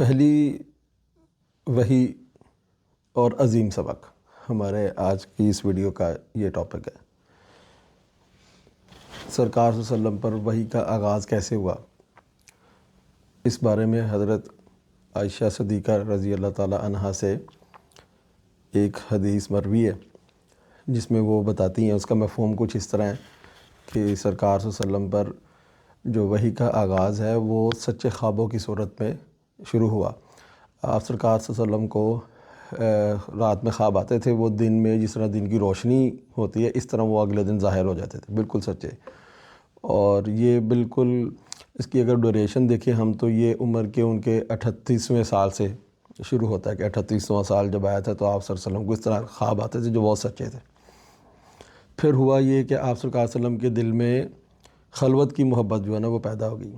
پہلی وحی اور عظیم سبق ہمارے آج کی اس ویڈیو کا یہ ٹاپک ہے۔ سرکار صلی اللہ علیہ وسلم پر وحی کا آغاز کیسے ہوا، اس بارے میں حضرت عائشہ صدیقہ رضی اللہ تعالی عنہا سے ایک حدیث مروی ہے جس میں وہ بتاتی ہیں، اس کا مفہوم کچھ اس طرح ہے کہ سرکار صلی اللہ علیہ وسلم پر جو وحی کا آغاز ہے وہ سچے خوابوں کی صورت میں شروع ہوا۔ آپ سرکار صلی اللہ علیہ وسلم کو رات میں خواب آتے تھے، وہ دن میں جس طرح دن کی روشنی ہوتی ہے اس طرح وہ اگلے دن ظاہر ہو جاتے تھے، بالکل سچے۔ اور یہ بالکل اس کی اگر ڈیوریشن دیکھیں ہم تو یہ عمر کے ان کے 38ویں سال سے شروع ہوتا ہے کہ 38واں سال جب آیا تھا تو آپ صلی اللہ علیہ وسلم کو اس طرح خواب آتے تھے جو بہت سچے تھے۔ پھر ہوا یہ کہ آپ سرکار صلی اللہ علیہ وسلم کے دل میں خلوت کی محبت جو ہے نا وہ پیدا ہو گئی۔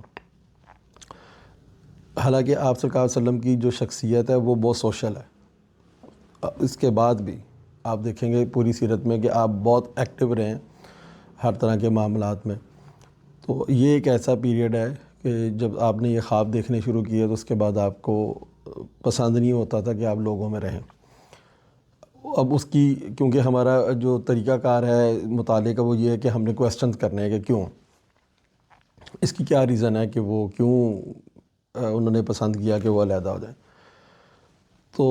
حالانکہ آپ سرکار صلی اللہ علیہ وسلم کی جو شخصیت ہے وہ بہت سوشل ہے، اس کے بعد بھی آپ دیکھیں گے پوری سیرت میں کہ آپ بہت ایکٹیو رہے ہیں ہر طرح کے معاملات میں۔ تو یہ ایک ایسا پیریڈ ہے کہ جب آپ نے یہ خواب دیکھنے شروع کیے تو اس کے بعد آپ کو پسند نہیں ہوتا تھا کہ آپ لوگوں میں رہیں۔ اب اس کی کیونکہ ہمارا جو طریقہ کار ہے مطالعے کا وہ یہ ہے کہ ہم نے کویسچنز کرنے ہیں کہ کیوں، اس کی کیا ریزن ہے کہ وہ کیوں انہوں نے پسند کیا کہ وہ علیحدہ ہو جائیں۔ تو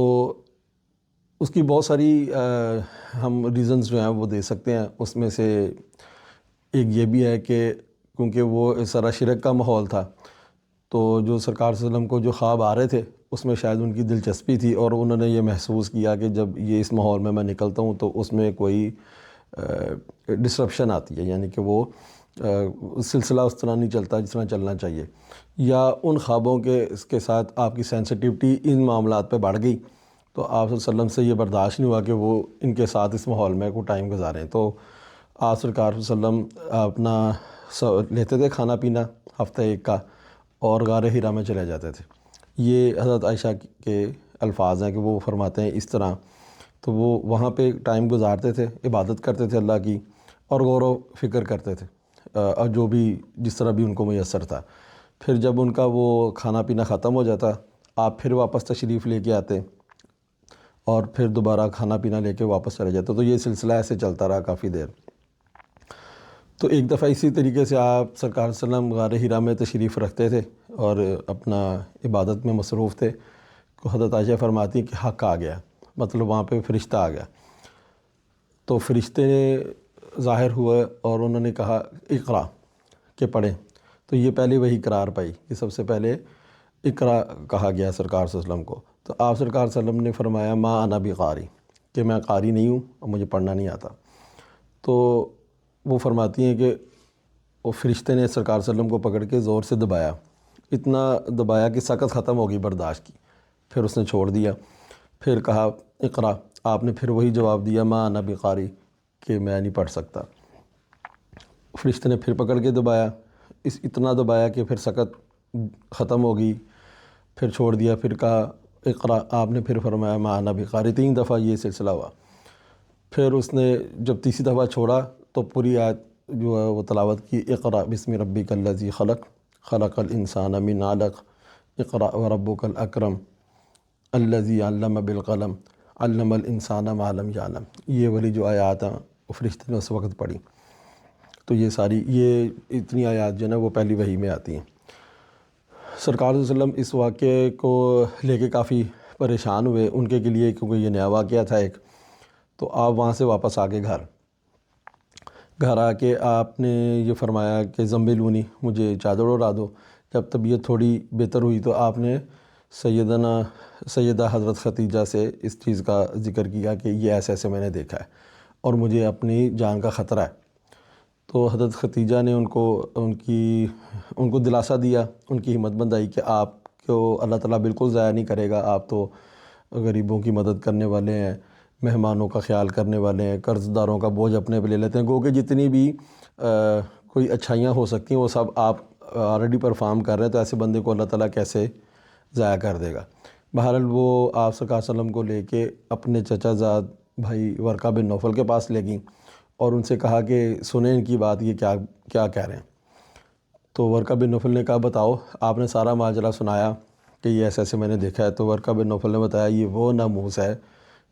اس کی بہت ساری ہم ریزنز جو ہیں وہ دے سکتے ہیں۔ اس میں سے ایک یہ بھی ہے کہ کیونکہ وہ سارا شرک کا ماحول تھا تو جو سرکار صلی اللہ علیہ وسلم کو جو خواب آ رہے تھے اس میں شاید ان کی دلچسپی تھی اور انہوں نے یہ محسوس کیا کہ جب یہ اس ماحول میں نکلتا ہوں تو اس میں کوئی ڈسرپشن آتی ہے، یعنی کہ وہ سلسلہ اس طرح نہیں چلتا جس طرح چلنا چاہیے، یا ان خوابوں کے ساتھ آپ کی سینسٹیوٹی ان معاملات پہ بڑھ گئی تو آپ صلی اللہ علیہ وسلم سے یہ برداشت نہیں ہوا کہ وہ ان کے ساتھ اس ماحول میں کوئی ٹائم گزاریں۔ تو آپ سرکار صلی اللہ علیہ وسلم اپنا لیتے تھے کھانا پینا ہفتہ ایک کا اور غار حرا میں چلے جاتے تھے۔ یہ حضرت عائشہ کے الفاظ ہیں کہ وہ فرماتے ہیں اس طرح، تو وہ وہاں پہ ٹائم گزارتے تھے، عبادت کرتے تھے اللہ کی اور غور و فکر کرتے تھے اور جو بھی جس طرح بھی ان کو میسر تھا۔ پھر جب ان کا وہ کھانا پینا ختم ہو جاتا آپ پھر واپس تشریف لے کے آتے اور پھر دوبارہ کھانا پینا لے کے واپس چلے جاتے، تو یہ سلسلہ ایسے چلتا رہا کافی دیر۔ تو ایک دفعہ اسی طریقے سے آپ سرکار صلی اللہ علیہ وسلم غار حرا میں تشریف رکھتے تھے اور اپنا عبادت میں مصروف تھے، تو حضرت عائشہ فرماتی ہیں کہ حق آ گیا، مطلب وہاں پہ فرشتہ آ گیا۔ تو فرشتے ظاہر ہوئے اور انہوں نے کہا اقرا کہ پڑھیں، تو یہ پہلے وہی قرار پائی کہ سب سے پہلے اقرا کہا گیا سرکار صلی اللہ علیہ وسلم کو۔ تو آپ سرکار صلی اللہ علیہ وسلم نے فرمایا ما انا بقاری، کہ میں قاری نہیں ہوں اور مجھے پڑھنا نہیں آتا۔ تو وہ فرماتی ہیں کہ وہ فرشتے نے سرکار صلی اللہ علیہ وسلم کو پکڑ کے زور سے دبایا، اتنا دبایا کہ سکت ختم ہو گئی برداشت کی، پھر اس نے چھوڑ دیا۔ پھر کہا اقرا، آپ نے پھر وہی جواب دیا ما انا بقاری، کہ میں نہیں پڑھ سکتا۔ فرشتے نے پھر پکڑ کے دبایا، اتنا دبایا کہ پھر سکت ختم ہو گئی، پھر چھوڑ دیا۔ پھر کہا اقرا، آپ نے پھر فرمایا ما انا بقاری، 3 دفعہ یہ سلسلہ ہوا۔ پھر اس نے جب تیسری دفعہ چھوڑا تو پوری آیت جو ہے وہ تلاوت کی، اقرا بسم ربک الذی خلق خلق الانسان من علق اقرا وربک الاکرم الذی علم بالقلم علم الانسان ما لم یعلم۔ یہ والی جو آیات ہیں وہ فرشتے نے اس وقت پڑھی۔ تو یہ اتنی آیات جو ہے نا وہ پہلی وحی میں آتی ہیں۔ سرکار صلی اللہ علیہ وسلم اس واقعے کو لے کے کافی پریشان ہوئے، ان کے لیے کیونکہ یہ نیا واقعہ تھا ایک۔ تو آپ وہاں سے واپس آ گئے گھر آ کے آپ نے یہ فرمایا کہ زمبلونی، مجھے چادر اڑا دو۔ جب طبیعت تھوڑی بہتر ہوئی تو آپ نے سیدہ حضرت ختیجہ سے اس چیز کا ذکر کیا کہ یہ ایسے ایسے میں نے دیکھا ہے اور مجھے اپنی جان کا خطرہ ہے۔ تو حضرت ختیجہ نے ان کو دلاسا دیا، ان کی ہمت بندائی کہ آپ کو اللہ تعالیٰ بالکل ضائع نہیں کرے گا، آپ تو غریبوں کی مدد کرنے والے ہیں، مہمانوں کا خیال کرنے والے ہیں، قرض داروں کا بوجھ اپنے پہ لے لیتے ہیں، گو کہ جتنی بھی کوئی اچھائیاں ہو سکتی ہیں وہ سب آپ آلریڈی پرفارم کر رہے ہیں، تو ایسے بندے کو اللہ تعالیٰ کیسے ضائع کر دے گا۔ بہرحال وہ آپ سرکار صلی اللہ علیہ وسلم کو لے کے اپنے چچا زاد بھائی ورقہ بن نوفل کے پاس لے گئیں اور ان سے کہا کہ سنیں ان کی بات، یہ کیا کہہ رہے ہیں۔ تو ورقہ بن نوفل نے کہا بتاؤ۔ آپ نے سارا ماجرا سنایا کہ یہ ایسے ایسے میں نے دیکھا ہے، تو ورقہ بن نوفل نے بتایا یہ وہ ناموس ہے،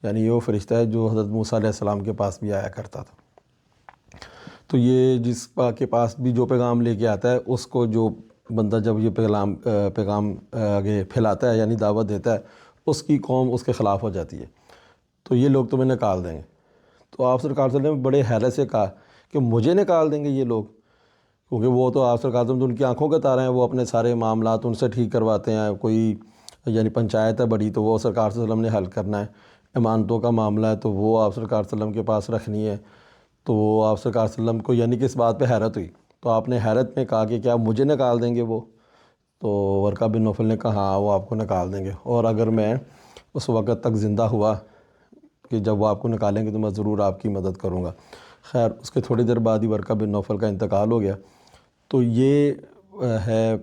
یعنی یہ وہ فرشتہ ہے جو حضرت موسیٰ علیہ السلام کے پاس بھی آیا کرتا تھا۔ تو یہ جس کے پاس بھی جو پیغام لے کے آتا ہے، اس کو جو بندہ جب یہ پیغام آگے پھیلاتا ہے یعنی دعوت دیتا ہے، اس کی قوم اس کے خلاف ہو جاتی ہے، تو یہ لوگ تمہیں نکال دیں گے۔ تو آپ سرکار صلی اللہ علیہ وسلم نے بڑے حیرت سے کہا کہ مجھے نکال دیں گے یہ لوگ، کیونکہ وہ تو آپ سرکار صلی اللہ علیہ وسلم تو ان کی آنکھوں کے تارے ہیں، وہ اپنے سارے معاملات ان سے ٹھیک کرواتے ہیں، کوئی یعنی پنچایت ہے بڑی تو وہ سرکار صلی اللہ علیہ وسلم نے حل کرنا ہے، امانتوں کا معاملہ ہے تو وہ آپ سرکار صلی اللہ علیہ وسلم کے پاس رکھنی ہے، تو وہ آپ سرکار صلی اللہ علیہ وسلم کو یعنی کہ اس بات پہ حیرت ہوئی، تو آپ نے حیرت میں کہا کہ کیا مجھے نکال دیں گے وہ؟ تو ورقہ بن نوفل نے کہا ہاں وہ آپ کو نکال دیں گے، اور اگر میں اس وقت تک زندہ ہوا کہ جب وہ آپ کو نکالیں گے تو میں ضرور آپ کی مدد کروں گا۔ خیر اس کے تھوڑی دیر بعد ہی ورقہ بن نوفل کا انتقال ہو گیا۔ تو یہ ہے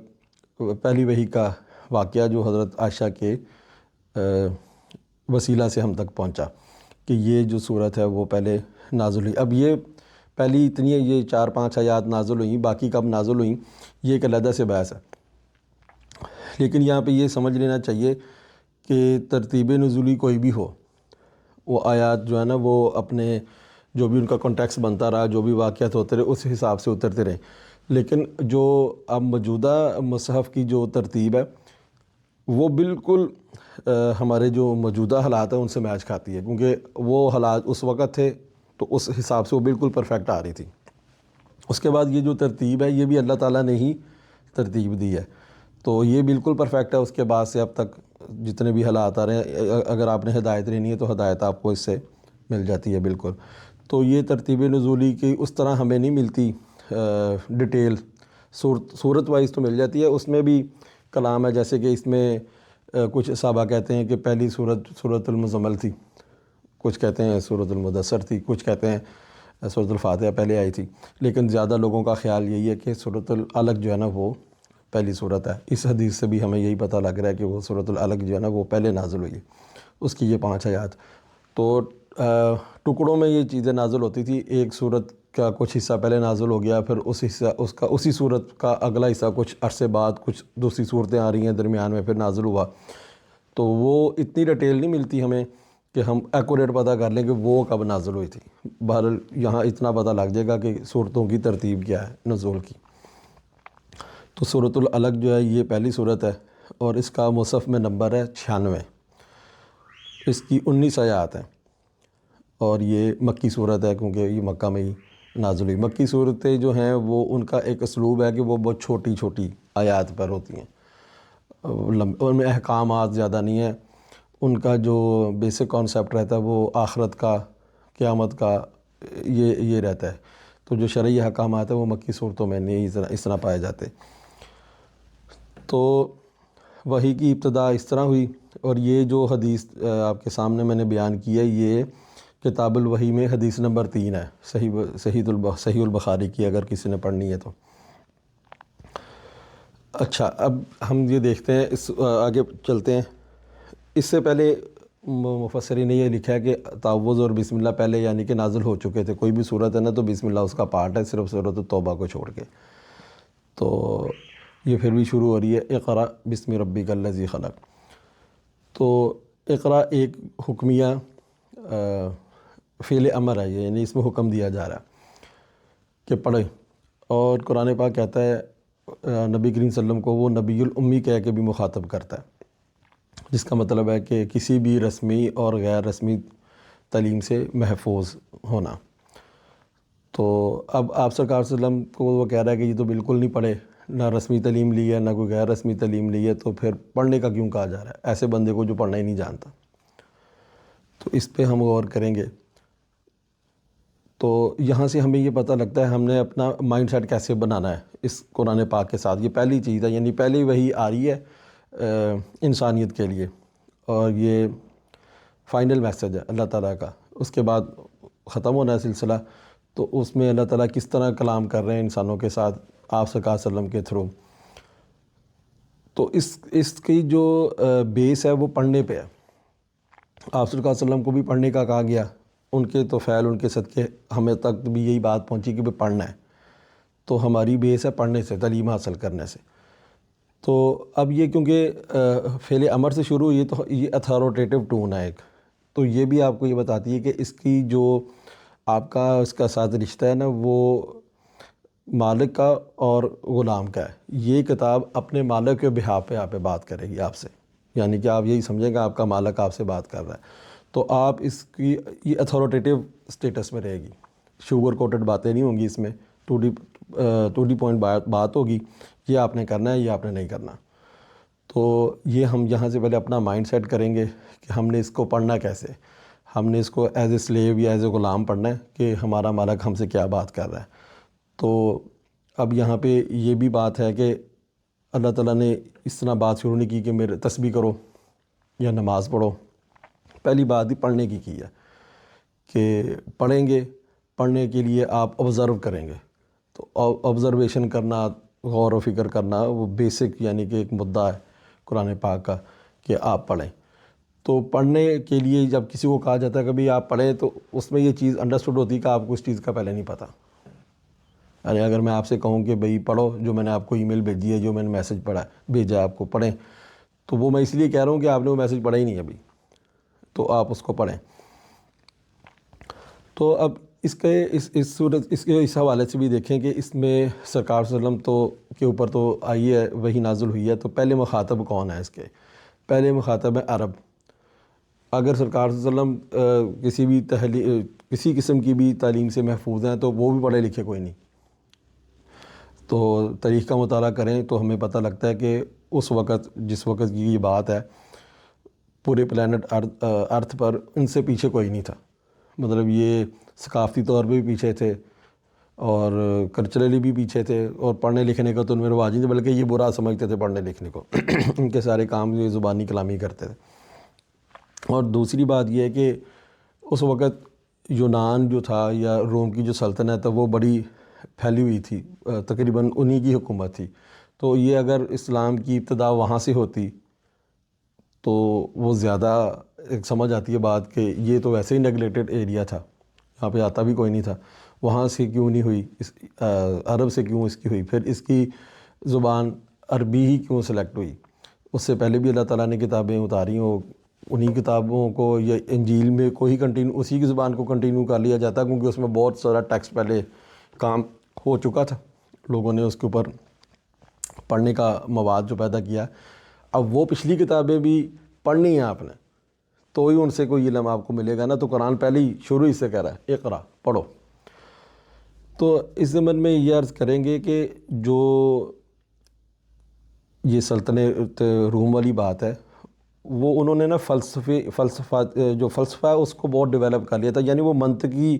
پہلی وحی کا واقعہ جو حضرت عائشہ کے وسیلہ سے ہم تک پہنچا کہ یہ جو صورت ہے وہ پہلے نازل ہوئی۔ اب یہ پہلی اتنی ہے، یہ 4-5 آیات نازل ہوئیں، باقی کب نازل ہوئیں یہ ایک علیحدہ سے بحث ہے، لیکن یہاں پہ یہ سمجھ لینا چاہیے کہ ترتیب نزولی کوئی بھی ہو، وہ آیات جو ہے نا وہ اپنے جو بھی ان کا کانٹیکس بنتا رہا، جو بھی واقعات ہوتے رہے اس حساب سے اترتے رہے، لیکن جو اب موجودہ مصحف کی جو ترتیب ہے وہ بالکل ہمارے جو موجودہ حالات ہیں ان سے میچ کھاتی ہے، کیونکہ وہ حالات اس وقت تھے تو اس حساب سے وہ بالکل پرفیکٹ آ رہی تھی۔ اس کے بعد یہ جو ترتیب ہے یہ بھی اللہ تعالیٰ نے ہی ترتیب دی ہے، تو یہ بالکل پرفیکٹ ہے۔ اس کے بعد سے اب تک جتنے بھی حالات آ رہے ہیں، اگر آپ نے ہدایت لینی ہے تو ہدایت آپ کو اس سے مل جاتی ہے بالکل۔ تو یہ ترتیب نزولی کی اس طرح ہمیں نہیں ملتی ڈیٹیل، صورت وائز تو مل جاتی ہے، اس میں بھی کلام ہے، جیسے کہ اس میں کچھ صحابہ کہتے ہیں کہ پہلی سورۃ المزمل تھی، کچھ کہتے ہیں سورۃ المدثر تھی، کچھ کہتے ہیں سورۃ الفاتحہ پہلے آئی تھی، لیکن زیادہ لوگوں کا خیال یہی ہے کہ سورۃ العلق جو ہے نا وہ پہلی صورت ہے۔ اس حدیث سے بھی ہمیں یہی پتہ لگ رہا ہے کہ وہ سورۃ العلق جو ہے نا وہ پہلے نازل ہوئی ہے، اس کی یہ 5 آیات۔ تو ٹکڑوں میں یہ چیزیں نازل ہوتی تھی، ایک صورت کا کچھ حصہ پہلے نازل ہو گیا، پھر اسی صورت کا اگلا حصہ کچھ عرصے بعد کچھ دوسری صورتیں آ رہی ہیں درمیان میں پھر نازل ہوا، تو وہ اتنی ڈیٹیل نہیں ملتی ہمیں کہ ہم ایکوریٹ پتہ کر لیں کہ وہ کب نازل ہوئی تھی۔ بہرحال یہاں اتنا پتہ لگ جائے گا کہ صورتوں کی ترتیب کیا ہے نزول کی۔ تو سورۃ العلق جو ہے یہ پہلی صورت ہے، اور اس کا مصحف میں نمبر ہے 96، اس کی 19 آیات ہیں، اور یہ مکی صورت ہے کیونکہ یہ مکہ میں ہی نازل ہوئی۔ مکی صورتیں جو ہیں وہ ان کا ایک اسلوب ہے کہ وہ بہت چھوٹی چھوٹی آیات پر ہوتی ہیں، ان میں احکامات زیادہ نہیں ہیں، ان کا جو بیسک کانسیپٹ رہتا ہے وہ آخرت کا، قیامت کا یہ رہتا ہے، تو جو شرعی احکامات ہیں وہ مکی صورتوں میں نہیں اس طرح پائے جاتے۔ تو وحی کی ابتدا اس طرح ہوئی، اور یہ جو حدیث آپ کے سامنے میں نے بیان کی ہے یہ کتاب الوحی میں حدیث نمبر 3 ہے، صحیح البخاری کی اگر کسی نے پڑھنی ہے تو۔ اچھا اب ہم یہ دیکھتے ہیں، آگے چلتے ہیں۔ اس سے پہلے مفسرین نے یہ لکھا ہے کہ تعوذ اور بسم اللہ پہلے یعنی کہ نازل ہو چکے تھے، کوئی بھی صورت ہے نا تو بسم اللہ اس کا پارٹ ہے، صرف سورۃ التوبہ کو چھوڑ کے۔ تو یہ پھر بھی شروع ہو رہی ہے اقرأ بسم ربک الذی خلق۔ تو اقرأ ایک حکمیہ فعل امر ہے، یعنی اس میں حکم دیا جا رہا ہے کہ پڑھیں، اور قرآن پاک کہتا ہے نبی کریم صلی اللہ علیہ وسلم کو وہ نبی الامی کہہ کے بھی مخاطب کرتا ہے، جس کا مطلب ہے کہ کسی بھی رسمی اور غیر رسمی تعلیم سے محفوظ ہونا۔ تو اب آپ سرکار صلی اللہ علیہ وسلم کو وہ کہہ رہا ہے کہ یہ تو بالکل نہیں پڑھے، نہ رسمی تعلیم لی ہے نہ کوئی غیر رسمی تعلیم لی ہے، تو پھر پڑھنے کا کیوں کہا جا رہا ہے ایسے بندے کو جو پڑھنا ہی نہیں جانتا؟ تو اس پہ ہم غور کریں گے۔ تو یہاں سے ہمیں یہ پتہ لگتا ہے ہم نے اپنا مائنڈ سیٹ کیسے بنانا ہے اس قرآن پاک کے ساتھ۔ یہ پہلی چیز ہے، یعنی پہلی وحی آ رہی ہے انسانیت کے لیے، اور یہ فائنل میسج ہے اللہ تعالیٰ کا، اس کے بعد ختم ہونا ہے سلسلہ۔ تو اس میں اللہ تعالیٰ کس طرح کلام کر رہے ہیں انسانوں کے ساتھ آپ سرکار صلی اللہ علیہ وسلم کے تھرو۔ تو اس کی جو بیس ہے وہ پڑھنے پہ ہے۔ آپ سرکار صلی اللہ علیہ وسلم کو بھی پڑھنے کا کہا گیا، ان کے تو فعل ان کے صدقے ہمیں تک بھی یہی بات پہنچی کہ پڑھنا ہے، تو ہماری بیس ہے پڑھنے سے، تعلیم حاصل کرنے سے۔ تو اب یہ کیونکہ فعل امر سے شروع ہوئی تو یہ اتھارٹیٹیو ٹون ہے ایک، تو یہ بھی آپ کو یہ بتاتی ہے کہ اس کی جو آپ کا اس کا ساتھ رشتہ ہے نا وہ مالک کا اور غلام کا ہے. یہ کتاب اپنے مالک کے بہاف پہ آپ پہ بات کرے گی آپ سے، یعنی کہ آپ یہی سمجھیں کہ آپ کا مالک آپ سے بات کر رہا ہے، تو آپ اس کی یہ اتھارٹیٹیو سٹیٹس میں رہے گی. شوگر کوٹڈ باتیں نہیں ہوں گی اس میں، ٹو ڈی پوائنٹ بات ہوگی، یہ آپ نے کرنا ہے، یہ آپ نے نہیں کرنا. تو یہ ہم یہاں سے پہلے اپنا مائنڈ سیٹ کریں گے کہ ہم نے اس کو پڑھنا کیسے. ہم نے اس کو ایز اے سلیو یا ایز اے غلام پڑھنا ہے کہ ہمارا مالک ہم سے کیا بات کر رہا ہے. تو اب یہاں پہ یہ بھی بات ہے کہ اللہ تعالیٰ نے اس طرح بات شروع نہیں کی کہ میرے تسبیح کرو یا نماز پڑھو. پہلی بات ہی پڑھنے کی ہے کہ پڑھیں گے، پڑھنے کے لیے آپ آبزرو کریں گے. تو آبزرویشن کرنا، غور و فکر کرنا، وہ بیسک یعنی کہ ایک مدعا ہے قرآن پاک کا کہ آپ پڑھیں. تو پڑھنے کے لیے جب کسی کو کہا جاتا ہے کہ بھئی آپ پڑھیں، تو اس میں یہ چیز انڈرسٹوڈ ہوتی ہے کہ آپ کو اس چیز کا پہلے نہیں پتہ. یعنی اگر میں آپ سے کہوں کہ بھئی پڑھو، جو میں نے آپ کو ای میل بھیجی ہے، جو میں نے میسج بھیجا ہے آپ کو پڑھیں، تو وہ میں اس لیے کہہ رہا ہوں کہ آپ نے وہ میسج پڑھا ہی نہیں ابھی، تو آپ اس کو پڑھیں. تو اب اس کے اس حوالے سے بھی دیکھیں کہ اس میں سرکار صلی اللہ علیہ وسلم تو کے اوپر تو آئی ہے، وہی نازل ہوئی ہے. تو پہلے مخاطب کون ہے اس کے؟ پہلے مخاطب ہے عرب. اگر سرکار صلی اللہ علیہ وسلم کسی قسم کی بھی تعلیم سے محفوظ ہیں تو وہ بھی پڑھے لکھے کوئی نہیں. تو تاریخ کا مطالعہ کریں تو ہمیں پتہ لگتا ہے کہ اس وقت جس وقت کی یہ بات ہے، پورے پلانٹ ارتھ پر ان سے پیچھے کوئی نہیں تھا. مطلب یہ ثقافتی طور پہ بھی پیچھے تھے اور کلچرلی بھی پیچھے تھے، اور پڑھنے لکھنے کا تو ان میں رواج نہیں تھا، بلکہ یہ برا سمجھتے تھے پڑھنے لکھنے کو. ان کے سارے کام یہ زبانی کلامی کرتے تھے. اور دوسری بات یہ ہے کہ اس وقت یونان جو تھا یا روم کی جو سلطنت ہے وہ بڑی پھیلی ہوئی تھی، تقریباً انہی کی حکومت تھی. تو یہ اگر اسلام کی ابتدا وہاں سے ہوتی تو وہ زیادہ ایک سمجھ آتی ہے بات کہ یہ تو ویسے ہی نیگلیکٹڈ ایریا تھا، یہاں پہ آتا بھی کوئی نہیں تھا، وہاں سے کیوں نہیں ہوئی، عرب سے کیوں اس کی ہوئی، پھر اس کی زبان عربی ہی کیوں سلیکٹ ہوئی. اس سے پہلے بھی اللہ تعالیٰ نے کتابیں اتاری ہوں، انہی کتابوں کو یا انجیل میں کوئی کنٹینیو اسی کی زبان کو کنٹینیو کر لیا جاتا، کیونکہ اس میں بہت سارا ٹیکسٹ پہلے کام ہو چکا تھا، لوگوں نے اس کے اوپر پڑھنے کا مواد جو پیدا کیا. اب وہ پچھلی کتابیں بھی پڑھنی ہیں آپ نے تو ہی ان سے کوئی علم آپ کو ملے گا نا. تو قرآن پہلے ہی شروع ہی سے کہہ رہا ہے اقرا، پڑھو. تو اس ضمن میں یہ عرض کریں گے کہ جو یہ سلطنت روم والی بات ہے، وہ انہوں نے نا جو فلسفہ ہے اس کو بہت ڈیولپ کر لیا تھا. یعنی وہ منطقی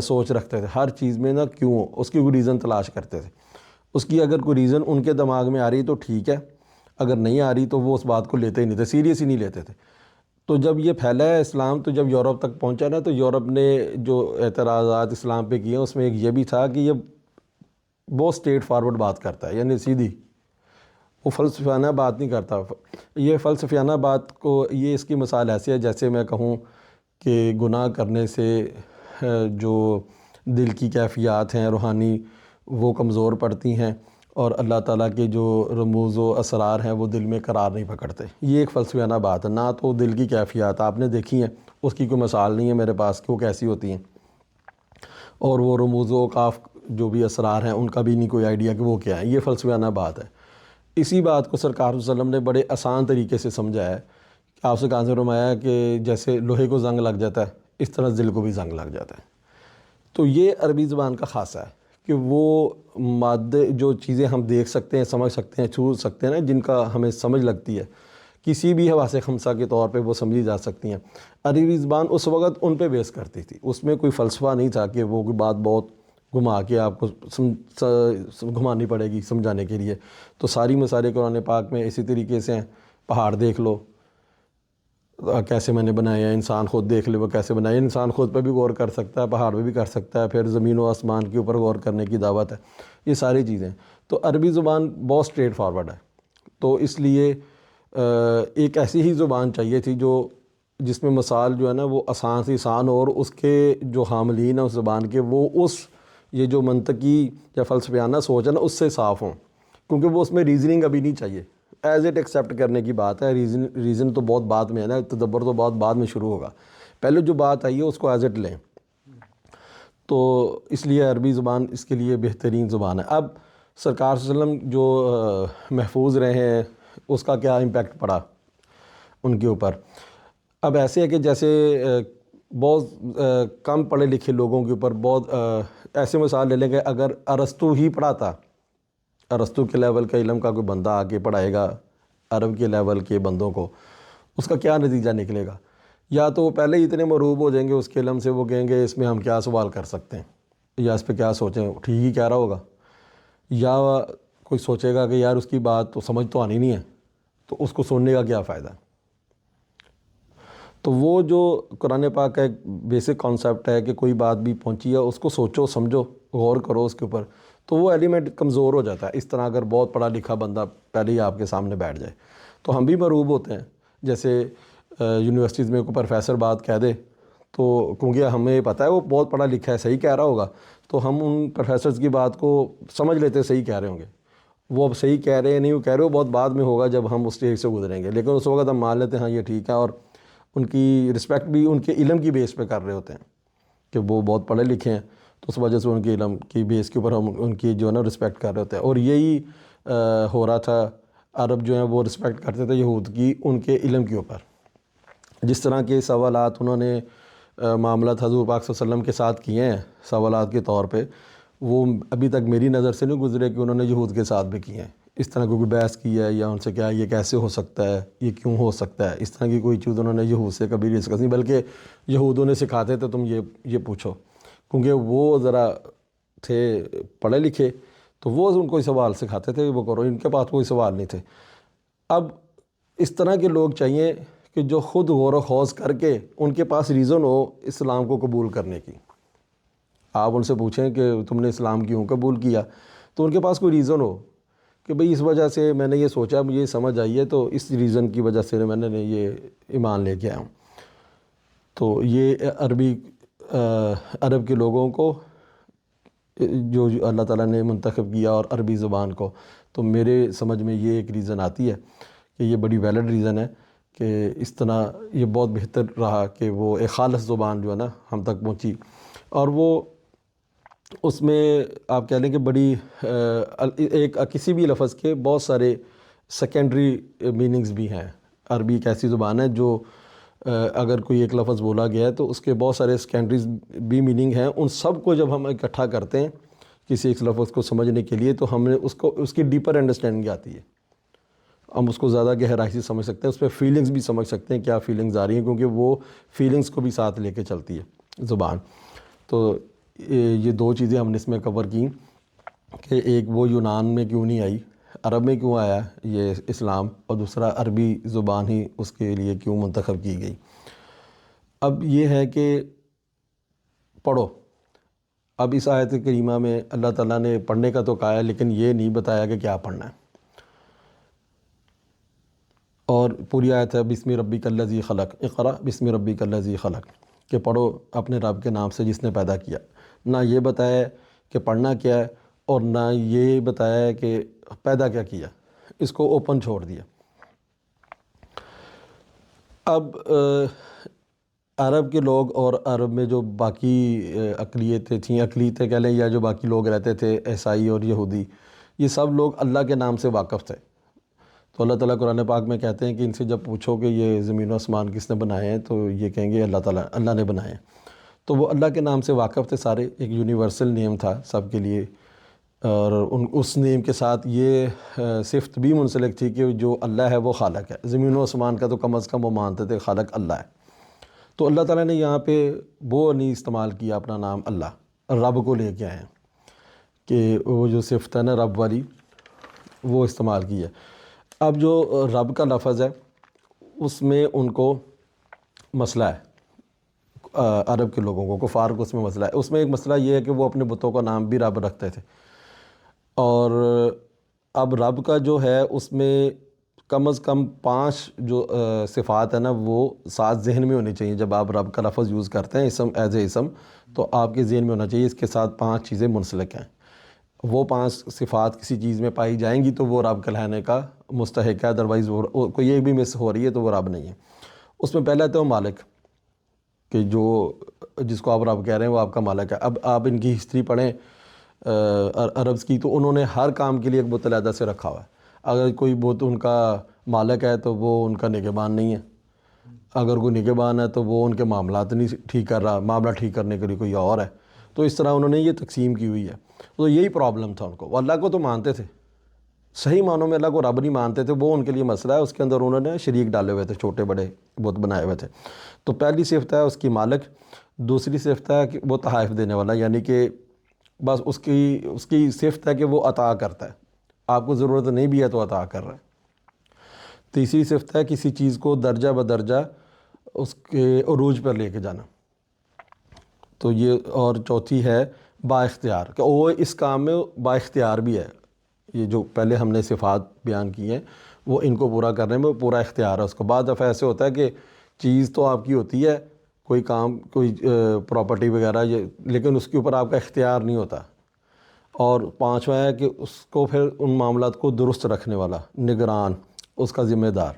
سوچ رکھتے تھے، ہر چیز میں نا کیوں، اس کی کوئی ریزن تلاش کرتے تھے. اس کی اگر کوئی ریزن ان کے دماغ میں آ رہی تو ٹھیک ہے، اگر نہیں آ رہی تو وہ اس بات کو لیتے ہی نہیں تھے، سیریس ہی نہیں لیتے تھے. تو جب یہ پھیلا ہے اسلام، تو جب یورپ تک پہنچا نا، تو یورپ نے جو اعتراضات اسلام پہ کیے ہیں اس میں ایک یہ بھی تھا کہ یہ بہت اسٹریٹ فارورڈ بات کرتا ہے، یعنی سیدھی، وہ فلسفیانہ بات نہیں کرتا. یہ فلسفیانہ بات کو، یہ اس کی مثال ایسی ہے جیسے میں کہوں کہ گناہ کرنے سے جو دل کی کیفیات ہیں روحانی وہ کمزور پڑتی ہیں، اور اللہ تعالیٰ کے جو رموز و اسرار ہیں وہ دل میں قرار نہیں پکڑتے. یہ ایک فلسفیانہ بات ہے. نہ تو دل کی کیفیات آپ نے دیکھی ہیں، اس کی کوئی مثال نہیں ہے میرے پاس کہ وہ کیسی ہوتی ہیں، اور وہ رموز و اوقاف جو بھی اسرار ہیں ان کا بھی نہیں کوئی آئیڈیا کہ وہ کیا ہے. یہ فلسفیانہ بات ہے. اسی بات کو سرکار صلی اللہ علیہ وسلم نے بڑے آسان طریقے سے سمجھا ہے. آپ سے کہاں سے فرمایا کہ جیسے لوہے کو زنگ لگ جاتا ہے اس طرح دل کو بھی زنگ لگ جاتا ہے. تو یہ عربی زبان کا خاصہ ہے کہ وہ مادے، جو چیزیں ہم دیکھ سکتے ہیں، سمجھ سکتے ہیں، چھو سکتے ہیں نا، جن کا ہمیں سمجھ لگتی ہے کسی بھی حواس خمسہ کے طور پہ وہ سمجھی جا سکتی ہیں. عربی زبان اس وقت ان پہ بیس کرتی تھی، اس میں کوئی فلسفہ نہیں تھا کہ وہ کوئی بات بہت گھما کے آپ کو گھمانی پڑے گی سمجھانے کے لیے. تو ساری مسائل قرآن پاک میں اسی طریقے سے ہیں. پہاڑ دیکھ لو کیسے میں نے بنایا ہے، انسان خود دیکھ لے وہ کیسے بنایا ہے. انسان خود پہ بھی غور کر سکتا ہے، پہاڑ پہ بھی کر سکتا ہے، پھر زمین و آسمان کے اوپر غور کرنے کی دعوت ہے. یہ ساری چیزیں. تو عربی زبان بہت اسٹریٹ فارورڈ ہے. تو اس لیے ایک ایسی ہی زبان چاہیے تھی جس میں مثال جو ہے نا وہ آسان سے آسان، اور اس کے جو حاملین ہیں اس زبان کے، وہ یہ جو منطقی یا فلسفیانہ سوچ ہے نا اس سے صاف ہوں. کیونکہ وہ اس میں ریزننگ ابھی نہیں چاہیے، ایز اٹ ایکسیپٹ کرنے کی بات ہے. ریزن تو بہت بعد میں ہے نا، تدبر تو بہت بعد میں شروع ہوگا. پہلے جو بات آئی ہے اس کو ایز اٹ لیں. تو اس لیے عربی زبان اس کے لیے بہترین زبان ہے. اب سرکار صلی اللہ علیہ وسلم جو محفوظ رہے ہیں اس کا کیا امپیکٹ پڑا ان کے اوپر. اب ایسے ہے کہ جیسے بہت کم پڑھے لکھے لوگوں کے اوپر بہت ایسے مثال لے لیں کہ اگر ارسطو ہی پڑھاتا، ارسطو کے لیول کا علم کا کوئی بندہ آ کے پڑھائے گا عرب کے لیول کے بندوں کو، اس کا کیا نتیجہ نکلے گا؟ یا تو وہ پہلے ہی اتنے مرعوب ہو جائیں گے اس کے علم سے، وہ کہیں گے اس میں ہم کیا سوال کر سکتے ہیں یا اس پہ کیا سوچیں، ٹھیک ہی کہہ رہا ہوگا. یا کوئی سوچے گا کہ یار اس کی بات تو سمجھ تو آنی نہیں ہے، تو اس کو سننے کا کیا فائدہ. تو وہ جو قرآن پاک کا ایک بیسک کانسیپٹ ہے کہ کوئی بات بھی پہنچی ہے اس کو سوچو سمجھو غور کرو اس کے اوپر، تو وہ ایلیمنٹ کمزور ہو جاتا ہے. اس طرح اگر بہت پڑھا لکھا بندہ پہلے ہی آپ کے سامنے بیٹھ جائے تو ہم بھی مرعوب ہوتے ہیں. جیسے یونیورسٹیز میں کوئی پروفیسر بات کہہ دے تو کیونکہ ہمیں پتہ ہے وہ بہت پڑھا لکھا ہے، صحیح کہہ رہا ہوگا، تو ہم ان پروفیسرز کی بات کو سمجھ لیتے صحیح کہہ رہے ہوں گے. وہ اب صحیح کہہ رہے ہیں نہیں وہ کہہ رہے ہو بہت بعد میں ہوگا جب ہم اس اسٹیج سے گزریں گے، لیکن اس وقت ہم مان لیتے ہیں ہاں یہ ٹھیک ہے. اور ان کی رسپیکٹ بھی ان کے علم کی بیس پہ کر رہے ہوتے ہیں کہ وہ بہت پڑھے لکھے ہیں، تو اس وجہ سے ان کے علم کی بیس کے اوپر ہم ان کی جو ہے نا رسپیکٹ کر رہے ہوتے ہیں. اور یہی ہو رہا تھا، عرب جو ہیں وہ رسپیکٹ کرتے تھے یہود کی ان کے علم کے اوپر. جس طرح کے سوالات انہوں نے معاملات حضور پاک صلی اللہ علیہ وسلم کے ساتھ کیے ہیں سوالات کے طور پہ، وہ ابھی تک میری نظر سے نہیں گزرے کہ انہوں نے یہود کے ساتھ بھی کیے ہیں. اس طرح کوئی بحث کی ہے یا ان سے کیا یہ کیسے ہو سکتا ہے، یہ کیوں ہو سکتا ہے، اس طرح کی کوئی چیز انہوں نے یہود سے کبھی ڈسکس نہیں، بلکہ یہودوں نے سکھاتے تھے تم یہ پوچھو، کیونکہ وہ ذرا تھے پڑھے لکھے تو وہ ان کو سوال سکھاتے تھے وہ کرو، ان کے پاس کوئی سوال نہیں تھے. اب اس طرح کے لوگ چاہیے کہ جو خود غور و خوض کر کے ان کے پاس ریزن ہو اسلام کو قبول کرنے کی. آپ ان سے پوچھیں کہ تم نے اسلام کیوں قبول کیا، تو ان کے پاس کوئی ریزن ہو کہ بھئی اس وجہ سے میں نے یہ سوچا، مجھے یہ سمجھ آئی ہے، تو اس ریزن کی وجہ سے میں نے یہ ایمان لے کے آیا ہوں. تو یہ عرب کے لوگوں کو جو اللہ تعالیٰ نے منتخب کیا اور عربی زبان کو، تو میرے سمجھ میں یہ ایک ریزن آتی ہے کہ یہ بڑی ویلڈ ریزن ہے کہ اس طرح یہ بہت بہتر رہا کہ وہ ایک خالص زبان جو ہے نا ہم تک پہنچی. اور وہ اس میں آپ کہہ لیں کہ بڑی ایک کسی بھی لفظ کے بہت سارے سیکنڈری میننگز بھی ہیں. عربی ایک ایسی زبان ہے جو اگر کوئی ایک لفظ بولا گیا ہے تو اس کے بہت سارے سیکنڈریز بھی میننگ ہیں. ان سب کو جب ہم اکٹھا کرتے ہیں کسی ایک لفظ کو سمجھنے کے لیے تو ہمیں اس کی ڈیپر انڈرسٹینڈنگ آتی ہے، ہم اس کو زیادہ گہرائی سے سمجھ سکتے ہیں، اس پہ فیلنگز بھی سمجھ سکتے ہیں کیا فیلنگز آ رہی ہیں، کیونکہ وہ فیلنگز کو بھی ساتھ لے کے چلتی ہے زبان. تو یہ دو چیزیں ہم نے اس میں کور کی کہ ایک وہ یونان میں کیوں نہیں آئی، عرب میں کیوں آیا یہ اسلام، اور دوسرا عربی زبان ہی اس کے لیے کیوں منتخب کی گئی. اب یہ ہے کہ پڑھو. اب اس آیت کریمہ میں اللہ تعالیٰ نے پڑھنے کا تو کہا ہے لیکن یہ نہیں بتایا کہ کیا پڑھنا ہے. اور پوری آیت ہے بسم ربک الذی خلق، اقرأ بسم ربک الذی خلق، کہ پڑھو اپنے رب کے نام سے جس نے پیدا کیا. نہ یہ بتایا کہ پڑھنا کیا ہے اور نہ یہ بتایا ہے کہ پیدا کیا، اس کو اوپن چھوڑ دیا. اب عرب کے لوگ اور عرب میں جو باقی اقلیتیں کہہ لیں یا جو باقی لوگ رہتے تھے عیسائی اور یہودی، یہ سب لوگ اللہ کے نام سے واقف تھے. تو اللہ تعالیٰ قرآن پاک میں کہتے ہیں کہ ان سے جب پوچھو کہ یہ زمین و آسمان کس نے بنائے ہیں تو یہ کہیں گے اللہ نے بنائے ہیں. تو وہ اللہ کے نام سے واقف تھے سارے، ایک یونیورسل نیم تھا سب کے لیے. اور اس نیم کے ساتھ یہ صفت بھی منسلک تھی کہ جو اللہ ہے وہ خالق ہے. زمین و آسمان کا تو کم از کم وہ مانتے تھے خالق اللہ ہے. تو اللہ تعالیٰ نے یہاں پہ وہ نہیں استعمال کیا اپنا نام اللہ، رب کو لے کے آئے ہیں کہ وہ جو صفت ہے نا رب والی وہ استعمال کی ہے. اب جو رب کا لفظ ہے اس میں ان کو مسئلہ ہے، عرب کے لوگوں کو، کفار کو اس میں مسئلہ ہے. اس میں ایک مسئلہ یہ ہے کہ وہ اپنے بتوں کا نام بھی رب رکھتے تھے. اور اب رب کا جو ہے اس میں کم از کم 5 جو صفات ہیں نا وہ ساتھ ذہن میں ہونی چاہیے. جب آپ رب کا لفظ یوز کرتے ہیں اسم ایز اے اسم، تو آپ کے ذہن میں ہونا چاہیے اس کے ساتھ 5 چیزیں منسلک ہیں. وہ 5 صفات کسی چیز میں پائی جائیں گی تو وہ رب کہلانے کا مستحق ہے، ادروائز وہ کوئی ایک بھی مس ہو رہی ہے تو وہ رب نہیں ہے۔ اس میں پہلا تو مالک، کہ جو جس کو آپ رب کہہ رہے ہیں وہ آپ کا مالک ہے۔ اب آپ ان کی ہسٹری پڑھیں عربز کی، تو انہوں نے ہر کام کے لیے ایک بت علیحدہ سے رکھا ہوا ہے۔ اگر کوئی بت ان کا مالک ہے تو وہ ان کا نگہبان نہیں ہے، اگر کوئی نگہبان ہے تو وہ ان کے معاملات نہیں ٹھیک کر رہا، معاملہ ٹھیک کرنے کے لیے کوئی اور ہے۔ تو اس طرح انہوں نے یہ تقسیم کی ہوئی ہے۔ تو یہی پرابلم تھا ان کو، وہ اللہ کو تو مانتے تھے، صحیح معنوں میں اللہ کو رب نہیں مانتے تھے، وہ ان کے لیے مسئلہ ہے۔ اس کے اندر انہوں نے شریک ڈالے ہوئے تھے، چھوٹے بڑے بت بنائے ہوئے تھے۔ تو پہلی صفت ہے اس کی مالک، دوسری صفت ہے کہ وہ تحائف دینے والا، یعنی کہ بس اس کی صفت ہے کہ وہ عطا کرتا ہے، آپ کو ضرورت نہیں بھی ہے تو عطا کر رہا ہے۔ تیسری صفت ہے کسی چیز کو درجہ بدرجہ اس کے عروج پر لے کے جانا، تو یہ، اور چوتھی ہے با اختیار، کہ وہ اس کام میں با اختیار بھی ہے۔ یہ جو پہلے ہم نے صفات بیان کی ہیں وہ ان کو پورا کرنے میں پورا اختیار ہے اس کو۔ بعض دفعہ ایسے ہوتا ہے کہ چیز تو آپ کی ہوتی ہے، کوئی کام، کوئی پراپرٹی وغیرہ، لیکن اس کے اوپر آپ کا اختیار نہیں ہوتا۔ اور پانچواں ہے کہ اس کو پھر ان معاملات کو درست رکھنے والا، نگران، اس کا ذمہ دار۔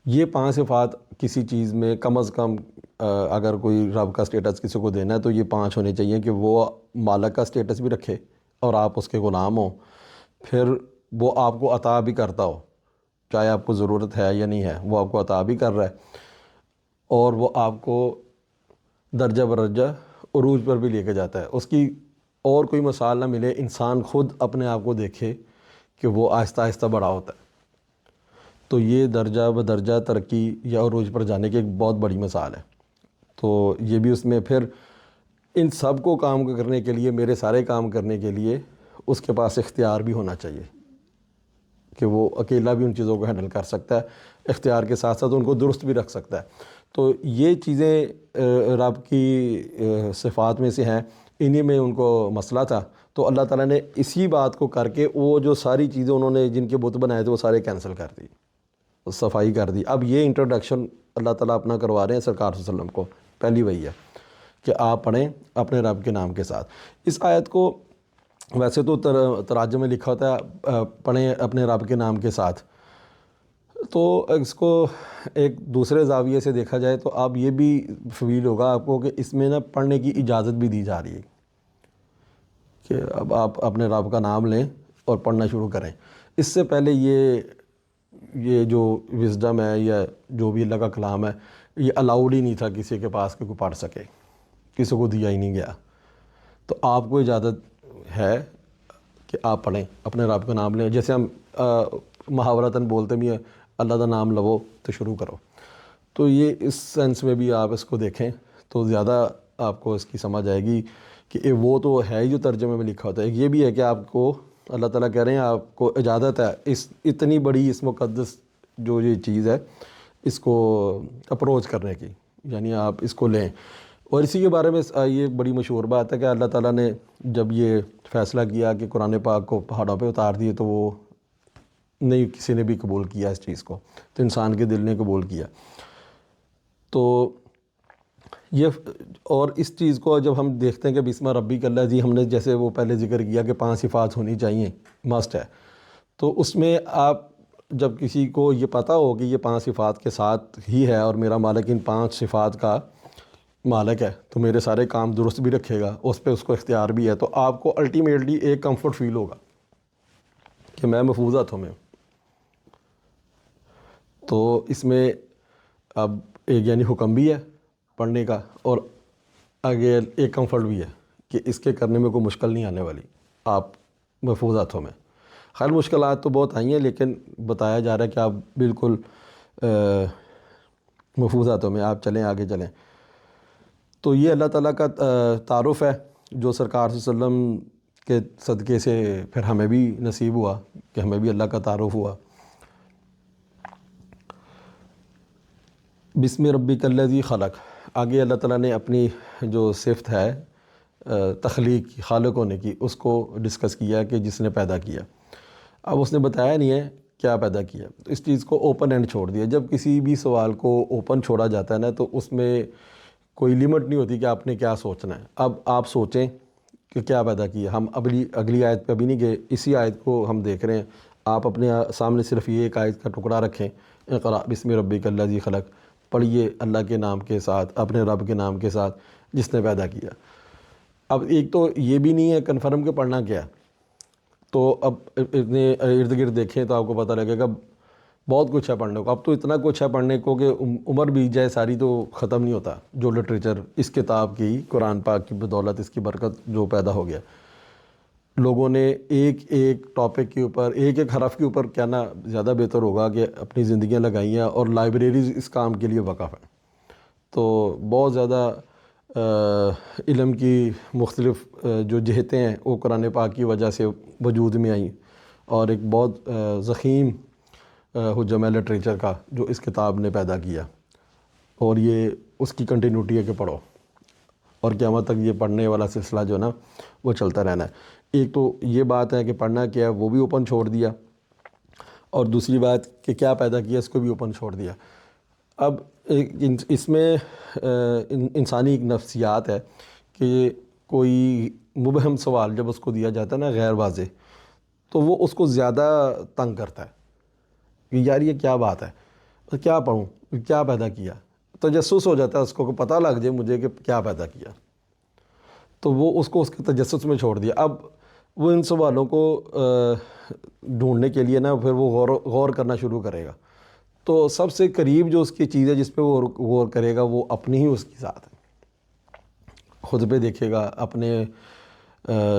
یہ 5 صفات کسی چیز میں کم از کم اگر کوئی رب کا سٹیٹس کسی کو دینا ہے تو یہ 5 ہونے چاہیے، کہ وہ مالک کا سٹیٹس بھی رکھے اور آپ اس کے غلام ہوں، پھر وہ آپ کو عطا بھی کرتا ہو، چاہے آپ کو ضرورت ہے یا نہیں ہے، وہ آپ کو عطا بھی کر رہا ہے، اور وہ آپ کو درجہ برجہ عروج پر بھی لے کے جاتا ہے۔ اس کی اور کوئی مثال نہ ملے، انسان خود اپنے آپ کو دیکھے کہ وہ آہستہ آہستہ بڑا ہوتا ہے، تو یہ درجہ بدرجہ ترقی یا عروج پر جانے کی ایک بہت بڑی مثال ہے۔ تو یہ بھی اس میں پھر ان سب کو کام کرنے کے لیے، میرے سارے کام کرنے کے لیے اس کے پاس اختیار بھی ہونا چاہیے، کہ وہ اکیلا بھی ان چیزوں کو ہینڈل کر سکتا ہے، اختیار کے ساتھ ساتھ ان کو درست بھی رکھ سکتا ہے۔ تو یہ چیزیں رب کی صفات میں سے ہیں، انہی میں ان کو مسئلہ تھا۔ تو اللہ تعالیٰ نے اسی بات کو کر کے وہ جو ساری چیزیں انہوں نے جن کے بت بنائے تھے وہ سارے کینسل کر دی، صفائی کر دی۔ اب یہ انٹروڈکشن اللہ تعالیٰ اپنا کروا رہے ہیں سرکار صلی اللہ علیہ وسلم کو، پہلی وہی ہے کہ آپ پڑھیں اپنے رب کے نام کے ساتھ۔ اس آیت کو ویسے تو تراجم میں لکھا ہوتا ہے پڑھیں اپنے رب کے نام کے ساتھ، تو اس کو ایک دوسرے زاویے سے دیکھا جائے تو اب یہ بھی فیل ہوگا آپ کو کہ اس میں نا پڑھنے کی اجازت بھی دی جا رہی ہے، کہ اب آپ اپنے رب کا نام لیں اور پڑھنا شروع کریں۔ اس سے پہلے یہ جو وزڈم ہے یا جو بھی اللہ کا کلام ہے یہ الاؤڈ ہی نہیں تھا کسی کے پاس کہ کوئی پڑھ سکے، کسی کو دیا ہی نہیں گیا۔ تو آپ کو اجازت ہے کہ آپ پڑھیں اپنے رب کا نام لیں، جیسے ہم محاورتاً بولتے بھی ہیں اللہ کا نام لو تو شروع کرو، تو یہ اس سینس میں بھی آپ اس کو دیکھیں تو زیادہ آپ کو اس کی سمجھ آئے گی کہ وہ تو ہے ہی جو ترجمے میں لکھا ہوتا ہے، یہ بھی ہے کہ آپ کو اللہ تعالیٰ کہہ رہے ہیں آپ کو اجازت ہے اس اتنی بڑی اس مقدس جو یہ چیز ہے اس کو اپروچ کرنے کی، یعنی آپ اس کو لیں۔ اور اسی کے بارے میں یہ بڑی مشہور بات ہے کہ اللہ تعالیٰ نے جب یہ فیصلہ کیا کہ قرآن پاک کو پہاڑوں پہ اتار دیے تو وہ نہیں کسی نے بھی قبول کیا اس چیز کو، تو انسان کے دل نے قبول کیا۔ تو یہ، اور اس چیز کو جب ہم دیکھتے ہیں کہ بسم ربک الذی، ہم نے جیسے وہ پہلے ذکر کیا کہ 5 صفات ہونی چاہیے، مسٹ ہے، تو اس میں آپ جب کسی کو یہ پتہ ہو کہ یہ 5 صفات کے ساتھ ہی ہے اور میرا مالک ان 5 صفات کا مالک ہے تو میرے سارے کام درست بھی رکھے گا، اس پہ اس کو اختیار بھی ہے، تو آپ کو الٹیمیٹلی ایک کمفرٹ فیل ہوگا کہ میں محفوظ ہاتھوں میں ہوں۔ تو اس میں اب ایک یعنی حکم بھی ہے پڑھنے کا، اور آگے ایک کمفرٹ بھی ہے کہ اس کے کرنے میں کوئی مشکل نہیں آنے والی، آپ محفوظ ہاتھوں میں۔ خیر مشکلات تو بہت آئی ہیں لیکن بتایا جا رہا ہے کہ آپ بالکل محفوظ ہاتھوں میں آپ چلیں، آگے چلیں۔ تو یہ اللہ تعالیٰ کا تعارف ہے جو سرکار صلی اللہ علیہ وسلم کے صدقے سے پھر ہمیں بھی نصیب ہوا کہ ہمیں بھی اللہ کا تعارف ہوا۔ بسم ربک الذی خلق، آگے اللہ تعالیٰ نے اپنی جو صفت ہے تخلیق کی، خالق ہونے کی، اس کو ڈسکس کیا کہ جس نے پیدا کیا۔ اب اس نے بتایا نہیں ہے کیا پیدا کیا، تو اس چیز کو اوپن اینڈ چھوڑ دیا۔ جب کسی بھی سوال کو اوپن چھوڑا جاتا ہے نا تو اس میں کوئی لمٹ نہیں ہوتی کہ آپ نے کیا سوچنا ہے۔ اب آپ سوچیں کہ کیا پیدا کیا. ہم اگلی آیت پہ ابھی نہیں گئے, اسی آیت کو ہم دیکھ رہے ہیں. آپ اپنے سامنے صرف یہ ایک آیت کا ٹکڑا رکھیں, اقرأ بسم ربک الذی خلق, پڑھیے اللہ کے نام کے ساتھ, اپنے رب کے نام کے ساتھ جس نے پیدا کیا. اب ایک تو یہ بھی نہیں ہے کنفرم کہ پڑھنا کیا ہے, تو اب اتنے ارد گرد دیکھیں تو آپ کو پتہ لگے گا بہت کچھ ہے پڑھنے کو. اب تو اتنا کچھ ہے پڑھنے کو کہ عمر بیت جائے ساری تو ختم نہیں ہوتا. جو لٹریچر اس کتاب کی, قرآن پاک کی بدولت, اس کی برکت جو پیدا ہو گیا, لوگوں نے ایک ایک ٹاپک کے اوپر, ایک ایک حرف کے اوپر کہنا زیادہ بہتر ہوگا کہ اپنی زندگیاں لگائی ہیں, اور لائبریریز اس کام کے لیے وقف ہیں. تو بہت زیادہ علم کی مختلف جو جہتیں ہیں وہ قرآن پاک کی وجہ سے وجود میں آئیں, اور ایک بہت ضخیم حجم ہے لٹریچر کا جو اس کتاب نے پیدا کیا. اور یہ اس کی کنٹینیوٹی ہے کہ پڑھو, اور قیامت تک یہ پڑھنے والا سلسلہ جو ہے نا وہ چلتا رہنا ہے. ایک تو یہ بات ہے کہ پڑھنا کیا ہے وہ بھی اوپن چھوڑ دیا, اور دوسری بات کہ کیا پیدا کیا اس کو بھی اوپن چھوڑ دیا. اب اس میں انسانی ایک نفسیات ہے کہ کوئی مبہم سوال جب اس کو دیا جاتا ہے نا, غیر واضح, تو وہ اس کو زیادہ تنگ کرتا ہے کہ یار یہ کیا بات ہے, کیا پڑھوں, کیا پیدا کیا. تجسس ہو جاتا ہے اس کو کہ پتہ لگ جائے مجھے کہ کیا پیدا کیا, تو وہ اس کو اس کے تجسس میں چھوڑ دیا. اب وہ ان سوالوں کو ڈھونڈنے کے لیے نا پھر وہ غور کرنا شروع کرے گا. تو سب سے قریب جو اس کی چیز ہے جس پہ وہ غور کرے گا وہ اپنی ہی اس کی ذات ہے. خود پہ دیکھے گا, اپنے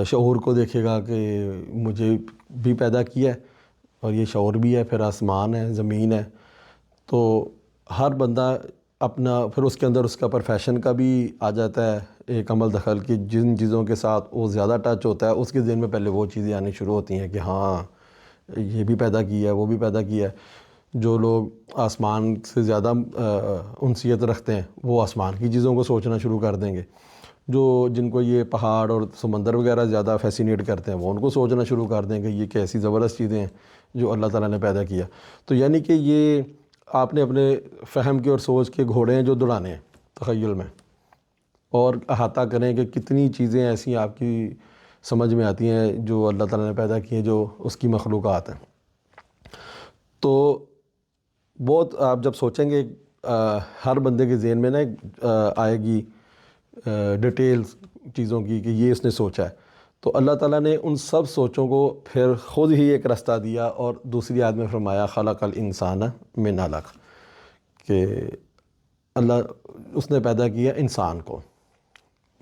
شعور کو دیکھے گا کہ مجھے بھی پیدا کیا ہے, اور یہ شعور بھی ہے, پھر آسمان ہے, زمین ہے. تو ہر بندہ اپنا, پھر اس کے اندر اس کا پروفیشن کا بھی آ جاتا ہے ایک عمل دخل کی. جن چیزوں کے ساتھ وہ زیادہ ٹچ ہوتا ہے اس کے ذہن میں پہلے وہ چیزیں آنی شروع ہوتی ہیں کہ ہاں یہ بھی پیدا کیا ہے, وہ بھی پیدا کیا ہے. جو لوگ آسمان سے زیادہ انسیت رکھتے ہیں وہ آسمان کی چیزوں کو سوچنا شروع کر دیں گے. جن کو یہ پہاڑ اور سمندر وغیرہ زیادہ فیسینیٹ کرتے ہیں وہ ان کو سوچنا شروع کر دیں کہ یہ کیسی زبردست چیزیں ہیں جو اللہ تعالیٰ نے پیدا کیا. تو یعنی کہ یہ آپ نے اپنے فہم کے اور سوچ کے گھوڑے ہیں جو دوڑانے ہیں تخیل میں, اور احاطہ کریں کہ کتنی چیزیں ایسی آپ کی سمجھ میں آتی ہیں جو اللہ تعالیٰ نے پیدا کی ہیں, جو اس کی مخلوقات ہیں. تو بہت آپ جب سوچیں گے ہر بندے کے ذہن میں نا آئے گی ڈیٹیلز چیزوں کی کہ یہ اس نے سوچا ہے. تو اللہ تعالیٰ نے ان سب سوچوں کو پھر خود ہی ایک رستہ دیا, اور دوسری آیت میں فرمایا خلق الانسان من علق, کہ اللہ اس نے پیدا کیا انسان کو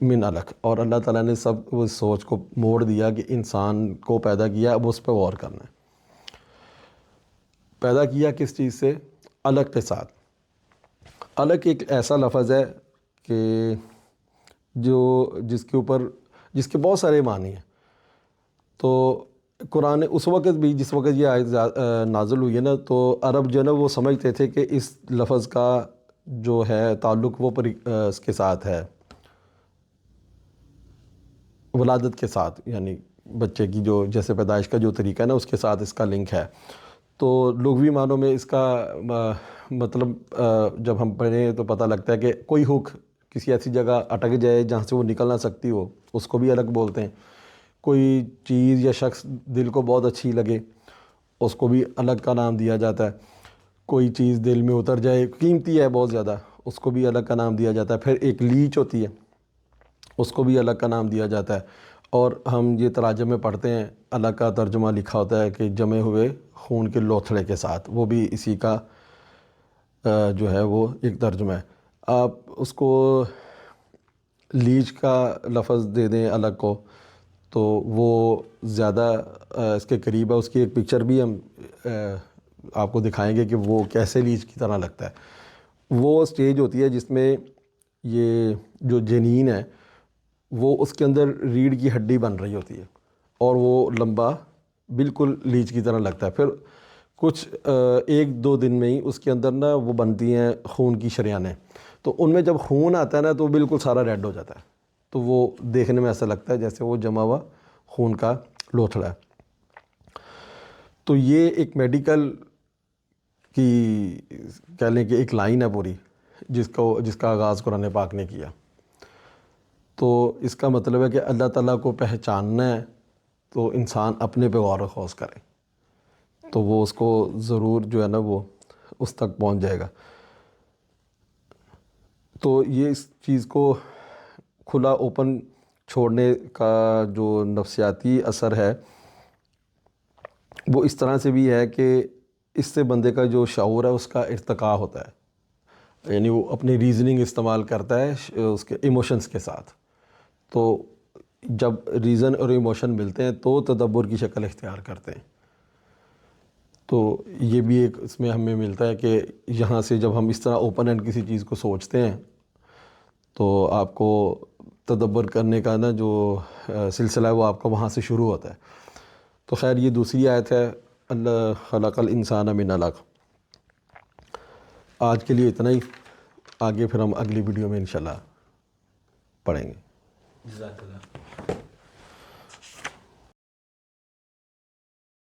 من علق, اور اللہ تعالیٰ نے سب اس سوچ کو موڑ دیا کہ انسان کو پیدا کیا, اب اس پہ غور کرنا ہے. پیدا کیا کس چیز سے؟ علق کے ساتھ. علق ایک ایسا لفظ ہے کہ جس کے بہت سارے معنی ہیں. تو قرآن اس وقت بھی جس وقت یہ آیت نازل ہوئی ہے نا, تو عرب جو ہے نا وہ سمجھتے تھے کہ اس لفظ کا جو ہے تعلق وہ اس کے ساتھ ہے, ولادت کے ساتھ, یعنی بچے کی جو جیسے پیدائش کا جو طریقہ ہے نا اس کے ساتھ اس کا لنک ہے. تو لغوی معنوں میں اس کا مطلب جب ہم پڑھیں تو پتہ لگتا ہے کہ کوئی حق کسی ایسی جگہ اٹک جائے جہاں سے وہ نکل نہ سکتی ہو, اس کو بھی علق بولتے ہیں. کوئی چیز یا شخص دل کو بہت اچھی لگے, اس کو بھی علق کا نام دیا جاتا ہے. کوئی چیز دل میں اتر جائے, قیمتی ہے بہت زیادہ, اس کو بھی علق کا نام دیا جاتا ہے. پھر ایک لیچ ہوتی ہے, اس کو بھی علق کا نام دیا جاتا ہے. اور ہم یہ تراجم میں پڑھتے ہیں علق کا ترجمہ لکھا ہوتا ہے کہ جمے ہوئے خون کے لوتھڑے کے ساتھ, وہ بھی اسی کا جو ہے وہ ایک ترجمہ ہے. آپ اس کو لیچ کا لفظ دے دیں علق کو تو وہ زیادہ اس کے قریب ہے. اس کی ایک پکچر بھی ہم آپ کو دکھائیں گے کہ وہ کیسے لیچ کی طرح لگتا ہے. وہ سٹیج ہوتی ہے جس میں یہ جو جنین ہے وہ اس کے اندر ریڑھ کی ہڈی بن رہی ہوتی ہے, اور وہ لمبا بالکل لیچ کی طرح لگتا ہے. پھر کچھ 1-2 دن میں ہی اس کے اندر نا وہ بنتی ہیں خون کی شریانیں. تو ان میں جب خون آتا ہے نا تو بالکل سارا ریڈ ہو جاتا ہے. تو وہ دیکھنے میں ایسا لگتا ہے جیسے وہ جمع ہوا خون کا لوتھڑا ہے. تو یہ ایک میڈیکل کی کہہ لیں کہ ایک لائن ہے پوری جس کا آغاز قرآن پاک نے کیا. تو اس کا مطلب ہے کہ اللہ تعالیٰ کو پہچاننا ہے تو انسان اپنے پہ غور و خوض کرے تو وہ اس کو ضرور جو ہے نا وہ اس تک پہنچ جائے گا. تو یہ اس چیز کو کھلا اوپن چھوڑنے کا جو نفسیاتی اثر ہے وہ اس طرح سے بھی ہے کہ اس سے بندے کا جو شعور ہے اس کا ارتقاء ہوتا ہے, یعنی وہ اپنی ریزننگ استعمال کرتا ہے اس کے ایموشنز کے ساتھ. تو جب ریزن اور ایموشن ملتے ہیں تو تدبر کی شکل اختیار کرتے ہیں. تو یہ بھی ایک اس میں ہمیں ملتا ہے کہ یہاں سے جب ہم اس طرح اوپن اینڈ کسی چیز کو سوچتے ہیں تو آپ کو تدبر کرنے کا نا جو سلسلہ ہے وہ آپ کا وہاں سے شروع ہوتا ہے. تو خیر یہ دوسری آیت ہے, اللہ خلق الانسان من علق. آج کے لیے اتنا ہی, آگے پھر ہم اگلی ویڈیو میں انشاءاللہ پڑھیں گے. جزاک اللہ.